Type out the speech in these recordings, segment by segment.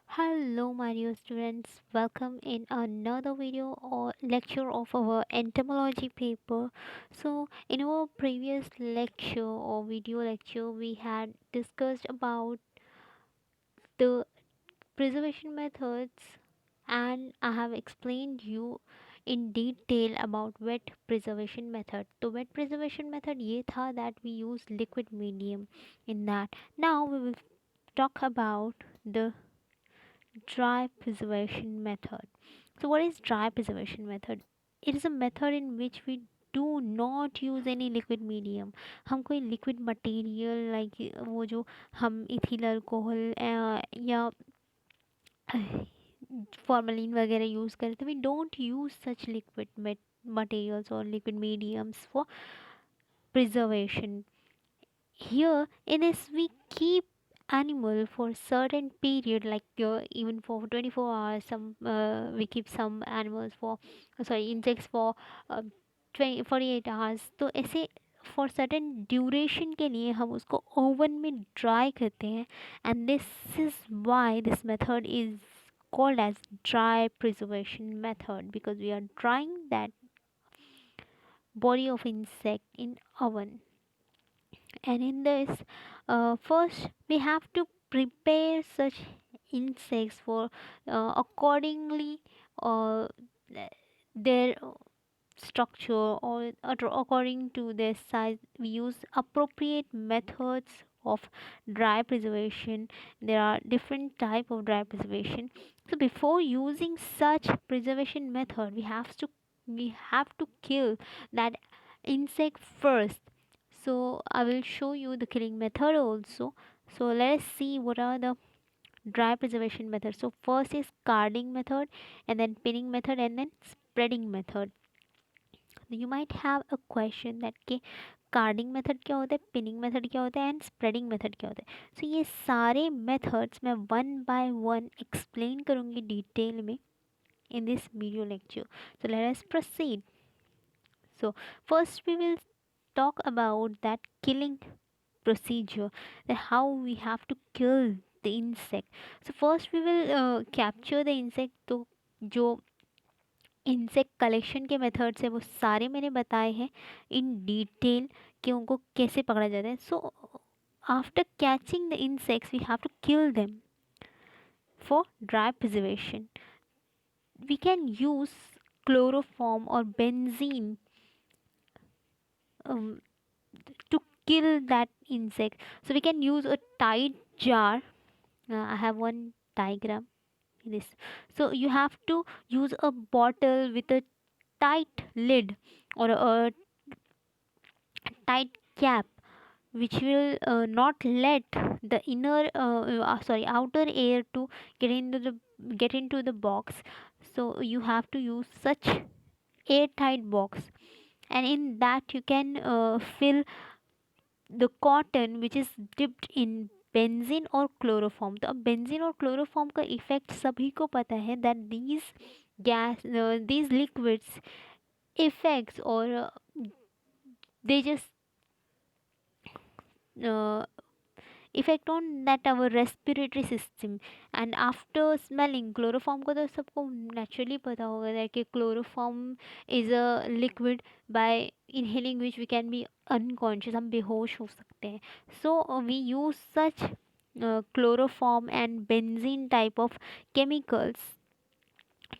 Hello, my dear students. Welcome in another video or lecture of our entomology paper. So, in our previous lecture or video lecture, we had discussed about the preservation methods, and I have explained you in detail about wet preservation method. The wet preservation method ये था that we use liquid medium in that. Now we will talk about the dry preservation method. So what is dry preservation method? It is a method in which we do not use any liquid medium. हम कोई liquid material like वो जो हम ethyl alcohol या formalin वगैरह use करते हैं, we don't use such liquid materials or liquid mediums for preservation. Here in this we keep animal for certain period, like even for 24 hours. Some we keep some animals for sorry insects for 48 hours. तो ऐसे for certain duration के लिए हम उसको oven में dry करते हैं, and this is why this method is called as dry preservation method, because we are drying that body of insect in oven. And in this, first we have to prepare such insects for accordingly uh, their structure, or according to their size. We use appropriate methods of dry preservation. There are different type of dry preservation. So before using such preservation method, we have to kill that insect first. So I will show you the killing method also. So let us see what are the dry preservation methods. So first is carding method, and then pinning method, and then spreading method. You might have a question that के carding method क्या होता है, pinning method क्या होता है, and spreading method क्या होता है. सो ये सारे मेथड्स मैं वन बाय वन एक्सप्लेन करूँगी डिटेल में in this video lecture. So let us proceed. So first we will talk about that killing procedure, that how we have to kill the insect. So first we will capture the insect. तो जो insect collection के methods है वो सारे मैंने बताए हैं in detail कि उनको कैसे पकड़ा जाता है. So after catching the insects we have to kill them for dry preservation. We can use chloroform or benzene um, to kill that insect. So we can use a tight jar. I have one diagram in this. So you have to use a bottle with a tight lid or a tight cap, which will not let the outer air to get into the box. So you have to use such airtight box, and in that you can fill the cotton which is dipped in benzene or chloroform. तो अब benzene और chloroform का effect सभी को पता है, that these liquids effects, or they just uh, effect on that our respiratory system. And after smelling chloroform को तो सबको naturally पता होगा that कि chloroform is a liquid by inhaling which we can be unconscious, हम बेहोश हो सकते हैं. So we use such chloroform and benzene type of chemicals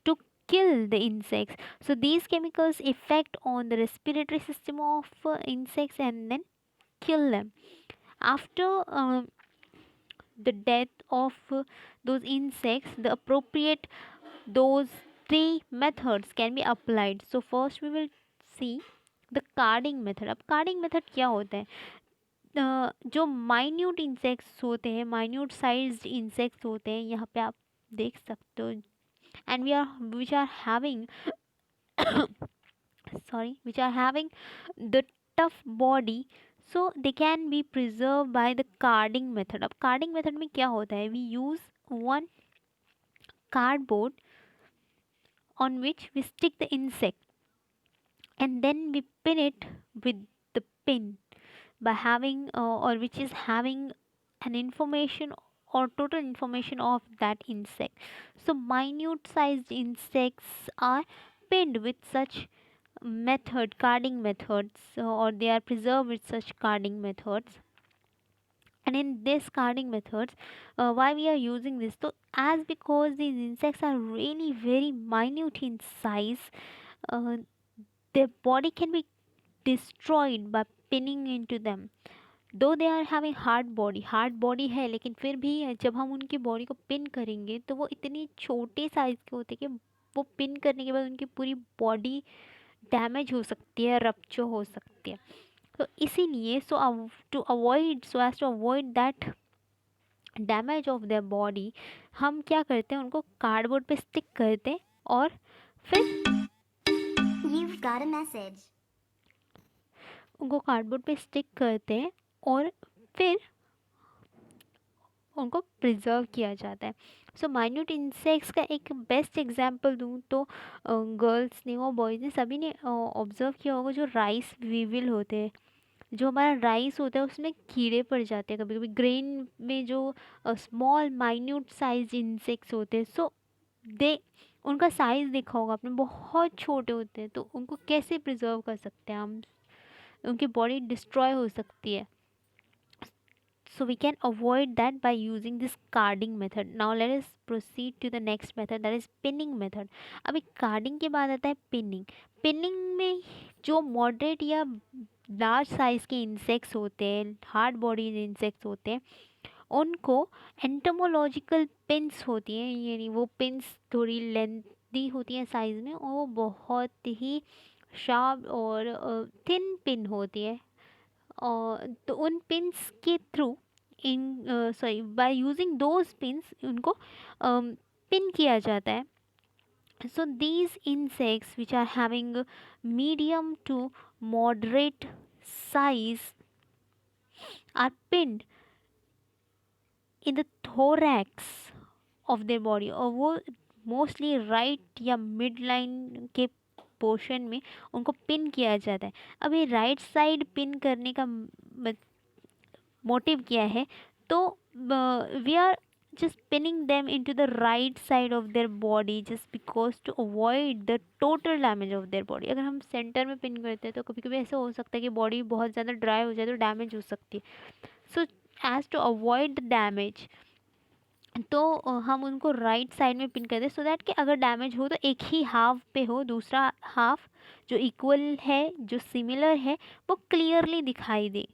to kill the insects. So these chemicals effect on the respiratory system of insects and then kill them. After the death of those insects, the appropriate those three methods can be applied. So first we will see the carding method. अब carding method क्या होता है? जो minute insects होते हैं, minute sized insects होते हैं, यहाँ पे आप देख सकते हो, and which are having which are having the tough body, so they can be preserved by the carding method. अब carding method में क्या होता है? We use one cardboard on which we stick the insect, and then we pin it with the pin by having or which is having an information or total information of that insect. So minute sized insects are pinned with such carding methods, or they are preserved with such carding methods. And in this carding methods, why we are using this, so as because these insects are really very minute in size, uh, their body can be destroyed by pinning into them. Though they are having hard body है, लेकिन फिर भी जब हम उनकी body को pin करेंगे तो वो इतनी छोटे साइज़ के होते हैं कि वो पिन करने के बाद उनकी पूरी बॉडी डैमेज हो सकती है, रप्चर हो सकती है। तो इसीलिए so as to avoid that damage of their body, हम क्या करते हैं, उनको कार्डबोर्ड पे स्टिक करते हैं और फिर You've got a message. उनको कार्डबोर्ड पे स्टिक करते हैं और फिर उनको प्रिजर्व किया जाता है। सो माइन्यूट इंसेक्ट्स का एक बेस्ट एग्जांपल दूँ तो गर्ल्स ने और बॉयज़ ने सभी ने ऑब्ज़र्व किया होगा, जो राइस वीविल होते हैं, जो हमारा राइस होता है उसमें कीड़े पड़ जाते हैं कभी कभी, ग्रेन में जो स्मॉल माइन्यूट साइज इंसेक्ट्स होते हैं। सो दे उनका साइज़ देखा होगा आपने, बहुत छोटे होते हैं, तो उनको कैसे प्रिजर्व कर सकते हैं हम, उनकी बॉडी डिस्ट्रॉय हो सकती है। So we can avoid that by using this carding method. Now let us proceed to the next method, that is pinning method. अभी कार्डिंग के बाद आता है पिनिंग। पिनिंग में जो मॉडरेट या लार्ज साइज़ के इंसेक्ट्स होते हैं, हार्ड बॉडी इंसेक्ट्स होते हैं, उनको एंटोमोलॉजिकल पिन्स होती हैं, यानी वो पिन्स थोड़ी लेंथी होती हैं साइज़ में, और वो बहुत ही शार्प और थिन पिन होती है। और तो उन पिन्स के through in sorry by using those pins उनको पिन किया जाता है। So these insects which are having medium to moderate size are pinned in the thorax of their body, और वो मोस्टली राइट या मिड लाइन के portion में उनको पिन किया जाता है। अब ये राइट साइड पिन करने का मोटिव क्या है, तो we are just pinning them into the right side of their body just because to avoid the total damage of their body। अगर हम सेंटर में पिन करते हैं तो कभी कभी ऐसा हो सकता है कि बॉडी बहुत ज़्यादा ड्राई हो जाए तो डैमेज हो सकती है। So as to avoid the damage, तो हम उनको राइट साइड में पिन कर दें, सो दैट कि अगर डैमेज हो तो एक ही हाफ पे हो, दूसरा हाफ जो इक्वल है, जो सिमिलर है, वो क्लियरली दिखाई दे,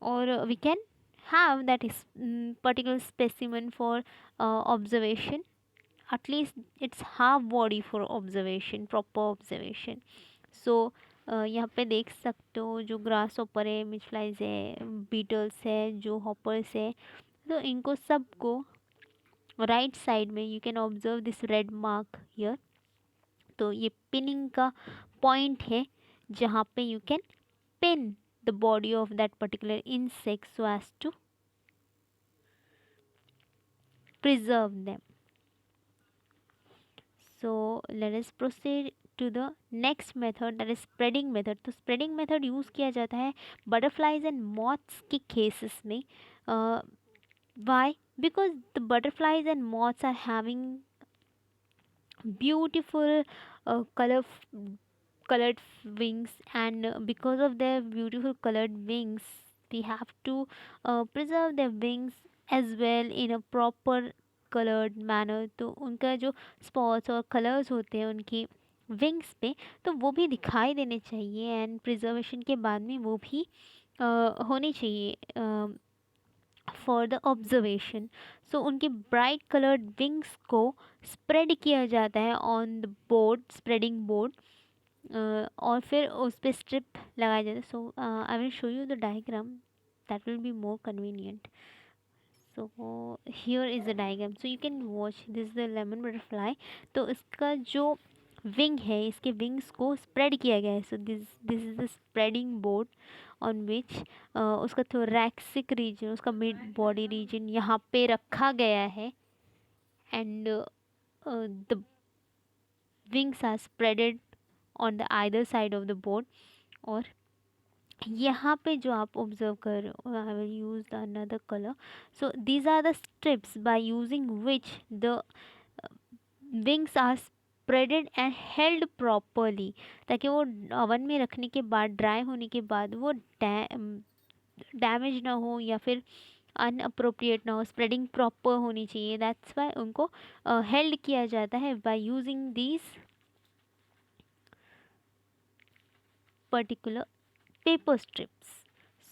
और we can have that is particular specimen for observation, at least it's half body for observation, proper observation। so यहाँ पे देख सकते हो जो ग्रास हॉपर है, मिच फ्लाइज है, बीटल्स है, जो हॉपर्स है, तो इनको सबको राइट साइड में you can observe this red mark here. तो ये पिनिंग का पॉइंट है जहाँ पे you can pin the body of that particular insect so as to preserve them। So let us proceed to the next method, that is spreading method। तो spreading method use किया जाता है butterflies and moths के cases में। why? Because the butterflies and moths are having beautiful colored wings, and because of their beautiful colored wings we have to preserve their wings as well in a proper colored manner। तो उनका जो spots और colours होते हैं उनकी wings पे, तो वो भी दिखाई देने चाहिए, एंड प्रिजर्वेशन के बाद में वो भी होने चाहिए फॉर द ऑब्जर्वेशन। सो उनके ब्राइट कलर्ड विंग्स को स्प्रेड किया जाता है on the board, spreading board, और फिर उस पर स्ट्रिप लगाया जाता है। So I will show you the diagram, that will be more convenient. So here is the diagram, so you can watch this the lemon butterfly. तो इसका जो विंग है, इसके विंग्स को स्प्रेड किया गया है। So this is the spreading board on which उसका थोरैक्सिक रीजन, उसका मिड बॉडी रीजन यहाँ पे रखा गया है, and the wings are spreaded on the either side of the board। और यहाँ पे जो आप ऑब्जर्व कर रहे हो, I will use the another colour. So these are the strips by using which the wings are spreaded and held properly, ताकि वो ओवन में रखने के बाद, ड्राई होने के बाद वो डैमेज ना हो या फिर अनअप्रोप्रिएट ना हो, स्प्रेडिंग प्रॉपर होनी चाहिए. दैट्स वाई उनको हेल्ड किया जाता है by using these particular paper strips.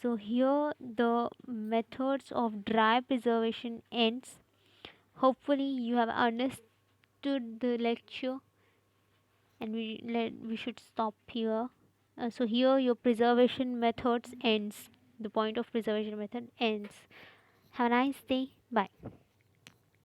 So here the methods of dry preservation ends. Hopefully you have understood the lecture, and we should stop here. So here your preservation methods ends. The point of preservation method ends. Have a nice day. Bye.